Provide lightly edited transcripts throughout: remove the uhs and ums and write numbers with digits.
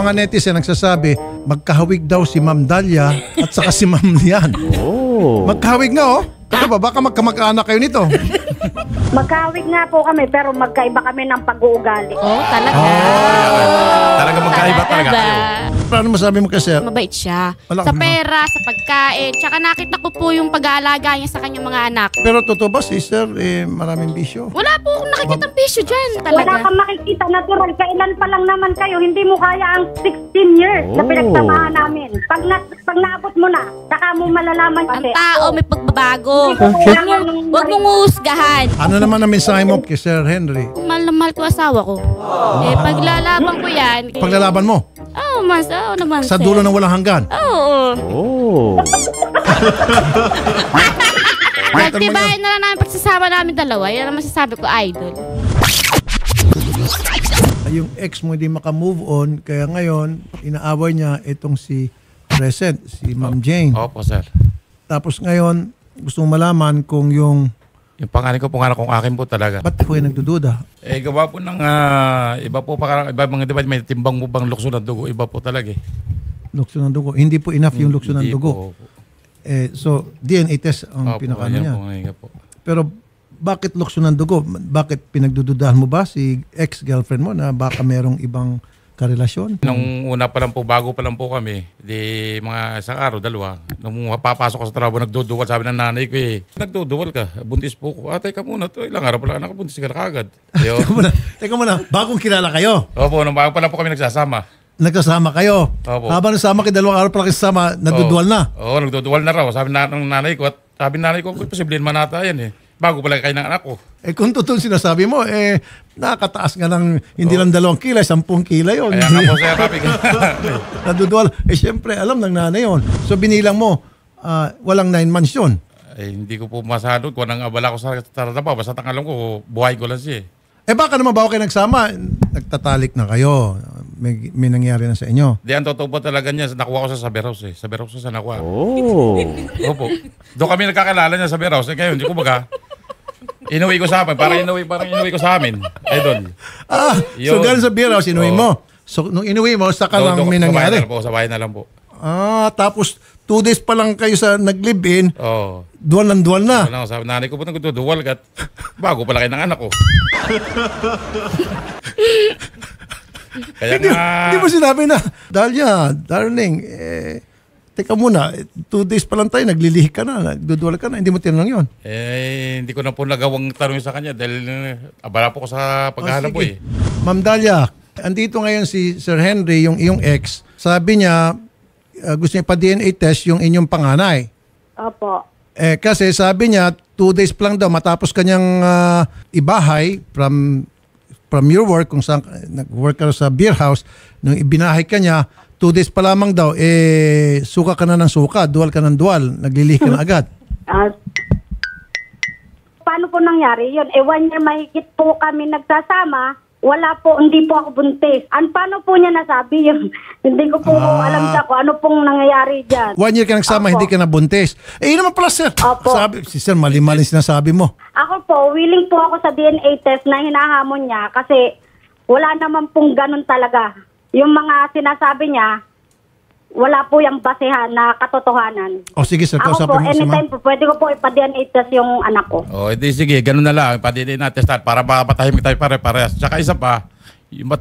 mga netizen nagsasabi, magkahawig daw si Ma'am Dalia at saka si Ma'am Lian. Oh. Magkahawig nga, oh. Ano ba? Baka magkamag-anak kayo nito. Magkahawig nga po kami, pero magkaiba kami ng pag-uugali. Oh, talaga. Talaga magkaiba talaga kayo. Ano masabi mo kasi? Mabait siya. Wala, Sa pera, sa pagkain. Tsaka nakita ko po yung pag-aalaga niya sa kanyang mga anak. Pero totoo ba, sister, maraming bisyo? Wala po akong nakikita ng bisyo dyan. Wala Talaga. kang makikita, natural. Kailan pa lang naman kayo, hindi mo kaya ang 16 years na pinagsamahan namin. Pag naabot mo na, saka mo malalaman Ang kasi. tao may pagbabago. Okay. Huwag mong uhusgahan. Ano naman ang mensahe mo kay Sir Henry? Mahal na mahal ko asawa ko. Eh, paglalaban ko yan. Paglalaban mo? Oo, mas. Oo naman, Sa sir. dulo ng walang hanggan? Oo. Oh. Nagtibayan na lang namin pagsasama namin dalawa. Yan ang masasabi ko, idol. Yung ex mo hindi makamove on, kaya ngayon, inaaway niya itong si Crescent, si Ma'am Jane. Opo, sir. Tapos ngayon, gusto mong malaman kung yung... Yung pangalan ko, pangalan kong akin po talaga. Ba't po yung nagdududa? Eh, gawa po ng iba po, iba mga diba, may timbang mo bang lukso ng dugo, iba po talaga eh. Lukso ng dugo. Hindi po enough yung lukso ng Hindi dugo. po. So, DNA test ang Opo, pinakano yan niya. po, ngayon po. Pero bakit lukso ng dugo? Bakit pinagdududahan mo ba si ex-girlfriend mo na baka merong ibang karelasyon? Nung una pa lang po, bago pa lang po kami, di mga isang araw, dalawa, nung papasok ko sa trabaho, nagduduwal, sabi ng nanay ko eh, nagduduwal ka, buntis po ko. Teka muna, to ilang araw pala, nakabuntis ka na kagad. Teka muna, bagong kilala kayo. Opo, nung bago pa lang po kami nagsasama. Nagkasama kayo. Opo. Habang nasama kayo, dalawang araw pa lang kasama, nagduduwal na. Oo, nagduduwal na raw. Sabi ng nanay ko, at sabi ng nanay ko, posibleng manata yan eh. Bago pala kayo ng anak ko. Kung totoo sinasabi mo, nakakataas nga ng hindi lang 2 kilay, 10 kilay yun. Kaya nga po, sir, sabi ko. Naduduwal. Siyempre, alam ng nanay yun. So, binilang mo, walang 9 months yun. Hindi ko po masadod kung anong abala ko sa trabaho. Basta ang alam ko, buhay ko lang siya eh. Baka naman bago kayo nagsama, nagtatalik na kayo. May nangyari na sa inyo. Di, ang totoo po talaga niya, nakuha ko sa Saber House eh. Saber House sa nakuha. Oh. Opo. Doon kami nagkakilala niya sa Saber House. Ngayon, hindi ko baga. Inuwi ko sa amin. Parang inuwi ko sa amin. Idol. So galing sa beer house, inuwi mo. So nung inuwi mo, saka lang may nangyari. Sa bahay na lang po. Tapos 2 days pa lang kayo sa nag-live-in. Duwal na. Sabi nanay ko po nagduduwal ka. Bago pala kayo ng anak ko. Kaya Hindi mo sinabi na, Dalia, darling, teka muna, 2 days pa lang tayo, naglilihi ka na, nagduduwal ka na, hindi mo tinanong yun. Hindi ko na po nagawang tanong sa kanya dahil abala po ko sa paghahanap po eh. Ma'am Dalia, andito ngayon si Sir Henry, yung iyong ex. Sabi niya, gusto niya pa-DNA test yung inyong panganay. Opo. Kasi sabi niya, 2 days pa lang daw, matapos kanyang ibahay from your work, kung saan nag-work ka sa beer house, nung ibinahay ka niya, 2 days pa lamang daw, suka ka na ng suka, duwal ka ng duwal, naglilihi ka na agad. Paano po nangyari yun? 1 year mahigit po kami nagsasama, wala po, hindi po ako buntis. Paano po niya nasabi yun? Hindi ko po alam sa kung ano pong nangyayari dyan. 1 year ka nagsama, hindi ka na buntis. Yun naman pala, sir. Opo. Sabi, si sir, mali-mali sinasabi mo. Ako po, willing po ako sa DNA test na hinahamon niya kasi wala naman pong ganun talaga. Yung mga sinasabi niya, wala po yung basehan na katotohanan. Sige, sir. Ako po, anytime po, pwede ko po ipa-DNA test yung anak ko. Edi sige, ganun na lang. Pa-DNA na testat para mapatahimik tayo pare-parehas. Tsaka isa pa,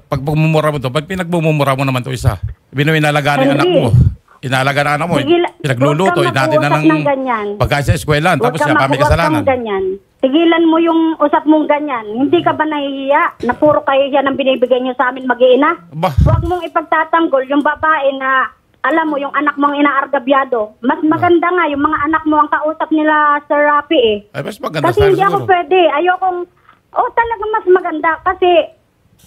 pag bumumura mo to, pag pinagbumumura mo naman to isa, inalagaan ng anak mo. Inalagaan ng anak mo. Pinagluluto, inatin na ng pagkain sa eskwelahan. Tapos siya kami kasalanan. Tigilan mo yung usap mong ganyan. Hindi ka ba nahihiya na puro kayo yan ang binibigay niyo sa amin mag-iina? Huwag mong ipagtatanggol yung babae na alam mo, yung anak mong inaargabyado. Mas maganda nga yung mga anak mo ang kausap nila Sir Rafi eh. Mas maganda. Kasi hindi ako pwede. Ayokong, talagang mas maganda. Kasi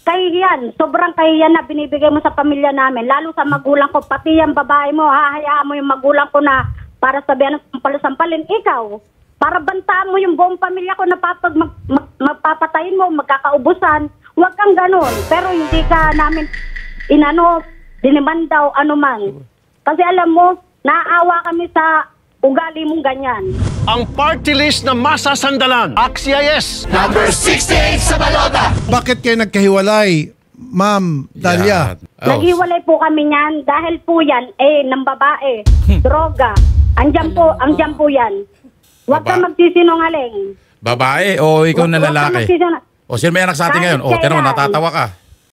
kahihiyan, sobrang kahihiyan na binibigay mo sa pamilya namin. Lalo sa magulang ko, pati yung babae mo, hahayaan mo yung magulang ko na para sabihan ng sampal-sampalin. Ikaw, para bantaan mo yung buong pamilya ko na magpapatayin mo, magkakaubusan. Huwag kang ganun. Pero hindi ka namin diniman daw anuman. Kasi alam mo, naawa kami sa ugali mong ganyan. Ang party list na masasandalan. Axia yes. Number 68 sa balota. Bakit kayo nagkahiwalay, Ma'am Dalia? Oh. Naghiwalay po kami niyan dahil po yan, ng babae, droga. Andyan po yan. Huwag ka magsisinungaling. Babae o ikaw na Huwag ka lalaki? O sino may anak sa atin Kahit ngayon? O, tino, kailan. natatawa ka.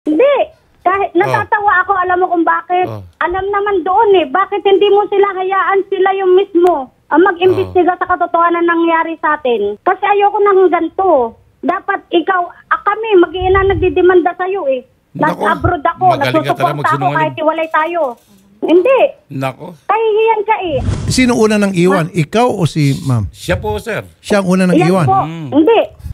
Hindi. Kahit natatawa ako, alam mo kung bakit? Alam naman doon bakit hindi mo sila hayaan sila yung mismo ang mag-imbestiga sa katotohanan ng nangyari sa atin? Kasi ayoko nang ganito. Dapat ikaw, kami, mag-iina nagdidemanda sa'yo Nasa Nako, abroad ako, magaling ka talaga nagsusuporta ako magsinungaling. kahit iwalay tayo. Hindi. Nako. Kahihiyan ka Sino una nang iwan? Ikaw o si ma'am? Siya po, sir. Siya ang una nang Yan iwan. po.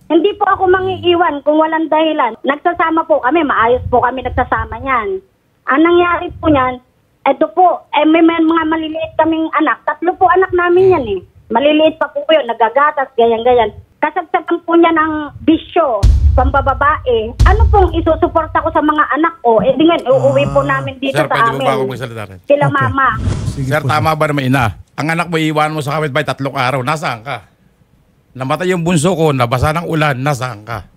Hindi po ako mangiiwan kung walang dahilan. Nagsasama po kami, maayos po kami nagsasama niyan. Ang nangyari po niyan, eto po, may mga maliliit kaming anak. 3 po anak namin yan Maliliit pa po yun, nagagatas, ganyan-ganyan. Kasagsagan po niya ng bisyo, pambababae. Ano pong isusuporta ko sa mga anak ko? Di nga, uuwi po namin dito Sir, sa pwede mo amin. ba ako magsalita rin? Sila Okay. mama. Sige Sir, po, tama ba naman ina? Ang anak mo iiwan mo sa kapitbahay 3 araw. Nasaan ka? Namatay yung bunso ko, nabasa ng ulan. Nasaan ka?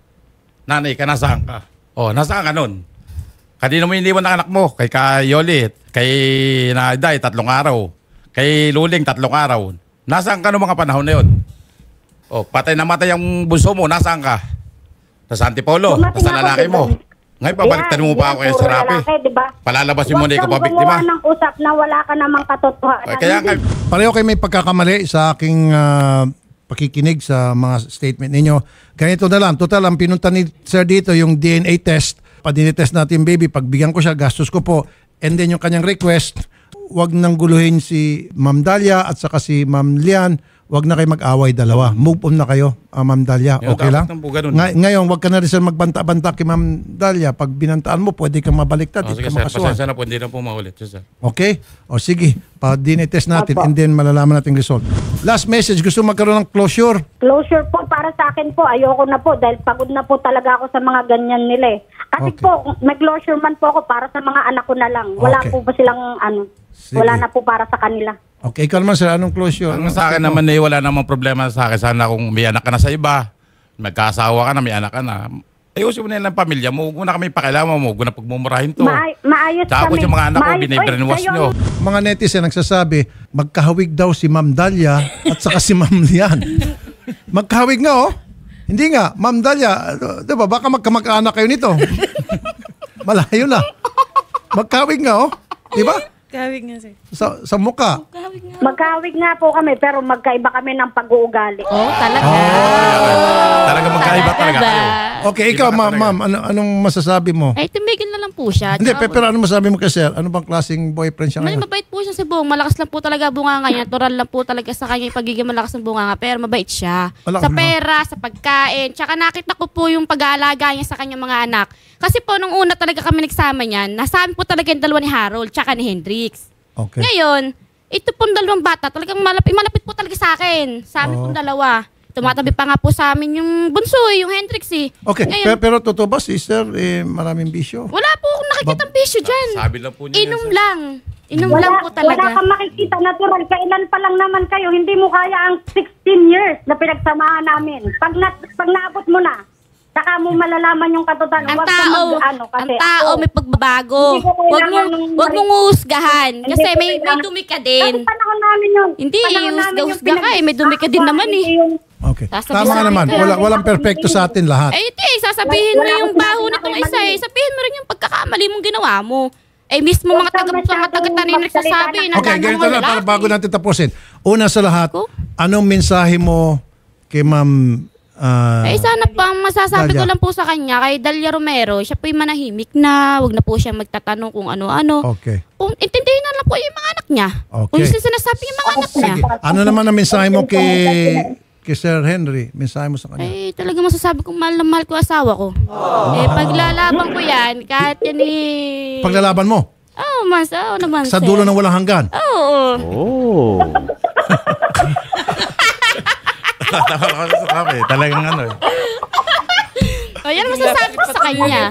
Nanay ka, nasaan ka? O, nasaan ka nun? Kanina mo iniwan ng anak mo? Kay Yoli, kay Naiday, 3 araw. Kay Luling, 3 araw. Nasaan ka noong mga panahon na yun? O, patay namatay ang bunso mo. Nasaan ka? Sa Antipolo, Dumating sa ako lalaki dito. mo. Ngayon, pabaliktad mo pa ako kay puro Serapi. lalaki, diba? Palalabasin mo na ikaw Huwag kang pabiktima. gumawa ng usap na wala ka namang katotohanan. Kaya nga, Pareho kayo may pagkakamali sa aking pakikinig sa mga statement ninyo. Ganito na lang. Total, ang pinunta ni Sir dito, yung DNA test. Padinitest natin, baby. Pagbigyan ko siya, gastos ko po. And then yung kanyang request, wag nang guluhin si Ma'am Dalia at saka si Ma'am Lian. Wag na kayo mag-away dalawa. Move on na kayo, Ma'am Dalia. Yung Okay lang? dapat po ganun. Ngayon, wag ka na rin sir magbanta-banta kay Ma'am Dalia. Pag binantaan mo, pwede kang mabaliktad. O, Hindi sige ka sir, makasuhan. pasensya na po, hindi na po maulit. Sir. Okay? O sige, pa-DNA-test natin and then malalaman natin result. Last message, gusto magkaroon ng closure? Closure po para sa akin po. Ayoko na po dahil pagod na po talaga ako sa mga ganyan nila Kasi Okay. po, may closure man po ako para sa mga anak ko na lang. Wala Okay. po ba silang Sige. wala na po para sa kanila. Okay, ikaw naman sir, anong closure? Ang sa akin naman wala namang problema sa akin. Sana kung may anak ka na sa iba, magkaasawa ka na, may anak ka na, ayusin mo na lang ang pamilya mo. Huwag mo na kami pakialaman mo. Huwag mo na pagmumurahin to. Maayos Tapos kami. yung mga anak ko, Maayos. binibrainwash Oy, nyo. Mga netizen nagsasabi, magkahawig daw si Ma'am Dalia at saka si Ma'am Lian. Magkahawig nga Hindi nga, Ma'am Dalia, di ba, baka magkamag-anak kayo nito. Malayo na. Magkahawig nga Di ba? Kawig nga, sir. Sa mukha. Magkahawig nga po kami pero magkaiba kami ng pag-uugali. Oh, talaga. Talaga magkaiba talaga kayo. Okay, ikaw ma'am, anong masasabi mo? Ay, tumigil na lang po siya. Hindi, Tsaka- pero ano masabi mo kay sir? Ano bang klaseng boyfriend siya ngayon? Mabait po siya si Bong. Malakas lang po talaga bunganga niya. Natural lang po talaga sa kanya yung pagiging malakas ng bunganga. Pero mabait siya. Malakas Sa na. pera, sa pagkain. Tsaka nakita ko po yung pag-aalaga niya sa kanyang mga anak. Kasi po nung una talaga kami nagsama niyan, nasa amin po talaga yung 2 ni Harold tsaka ni Hendrix. Okay. Ngayon, ito pong 2 bata talagang malapit po talaga sa akin. Sa amin pong 2. Tumatabi pa nga po sa amin yung bunso, yung Hendrix Okay, Ngayon, pero totoo ba si sir maraming bisyo? wala po akong nakikitang bisyo dyan. Sabi lang po niya Inom yan, sir. lang. Inom lang po Wala talaga. kang makikita natural. Kailan pa lang naman kayo, hindi mo kaya ang 16 years na pinagsamahan namin. Pag naabot mo na, saka mo malalaman yung katotohanan. Ang Huwag ka tao, kasi ang tao ako, may pagbabago. Hindi ko kailangan nung Huwag mong uhusgahan. Hindi Kasi ko may kailangan- dumi ka din. Kasi panahon namin yun. Hindi, Panahon namin yung husga ka may dumi ka din naman hindi yung- Okay. Sasabihin Tama nga sa naman. akin, Walang perfecto sa atin lahat. Eh, sasabihin mo Wala yung akong baho sinabi na nitong kayo isa mali. Sabihin mo rin yung pagkakamali mong ginawa mo. Eh, mismo mga taga-tanin nagsasabi. Okay, ganito na para bago natin tapusin. Una sa lahat, Ko? anong mensahe mo kay Ma'am Eh, sana pa ang masasabi Dalia? ko lang po sa kanya, kay Dalia Romero, siya po'y manahimik na, wag na po siya magtatanong kung ano-ano. Okay. Kung intindihin na lang po yung mga anak niya. Okay. Kung yung sinasabi yung mga anak niya. Sige. Ano naman ang mensahe mo kay Sir Henry? Mensahe mo sa kanya? Eh, talaga masasabi kong mahal na mahal ko asawa ko. Eh, paglalaban ko yan, kahit yan eh... Paglalaban mo? naman, Sa sir. dulo ng walang hanggan? Oo. Okay, talagang ano eh. O, yan ang masasabi ko sa kanya.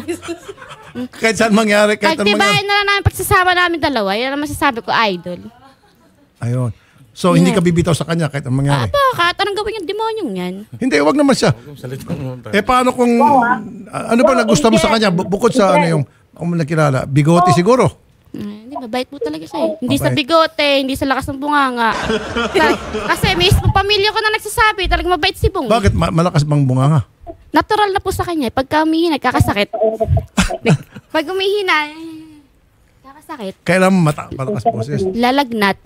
Kahit saan mangyari, kahit anong mangyari. Pagtibayan na lang namin pagsasama namin dalawa, yan ang masasabi ko, idol. Ayun. So, hindi ka bibitaw sa kanya kahit anong mangyari? Bakit? Anong gawin yung demonyong yan? Hindi, wag naman siya. Salita mo. Eh, paano kung... ano ba nagustuhan mo sa kanya? Bukod sa ano yung Ako mo nakilala. Bigote siguro. Hindi, mabait po talaga siya eh. Hindi sa Mabait. bigote, hindi sa lakas ng bunganga. Kasi mismo pamilya ko na nagsasabi, talagang mabait si Bong. Bakit? Malakas bang bunganga? Natural na po sa kanya. Pagka umihina, kakasakit. Pag umihina, kakasakit. Kailan malakas boses? Lalagnat.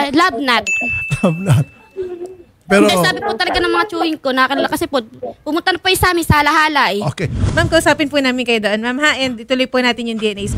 Labnat. Pero, Hindi, sabi po talaga ng mga chewing ko, nakakilala kasi po, pumunta na po yung sa amin sa halahala eh. okay. Ma'am, kausapin po namin kayo doon. Ma'am ha, and ituloy po natin yung DNA.